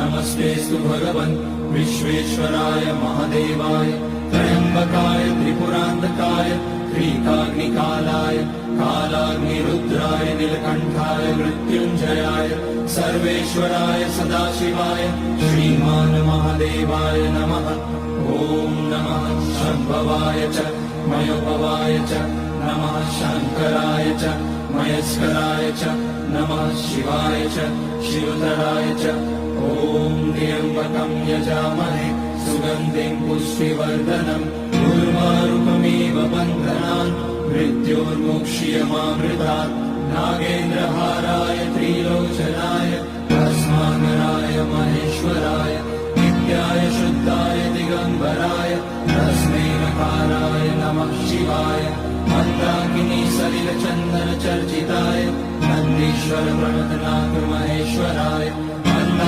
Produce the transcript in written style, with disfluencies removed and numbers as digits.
नमस्तेऽस्तु भगवन् विश्वेश्वराय महादेवाय त्र्यम्बकाय त्रिपुरान्तकाय त्रिकाग्निकालाय कालाग्निरुद्राय नीलकण्ठाय मृत्युञ्जयाय सर्वेश्वराय सदाशिवाय श्रीमान् महादेवाय नमः। ॐ नमः शम्भवाय च मयोभवाय च नमः शङ्कराय च मयस्कराय च नमः शिवाय च शिवतराय च। ॐ त्र्यम्बकं यजामहे सुगन्धिं पुष्टिवर्धनम् उर्वारुकमिव बन्धनान् मृत्योर्मुक्ष्यमामृतात्। नागेन्द्रहाराय त्रिलोचनाय भस्माङ्गराय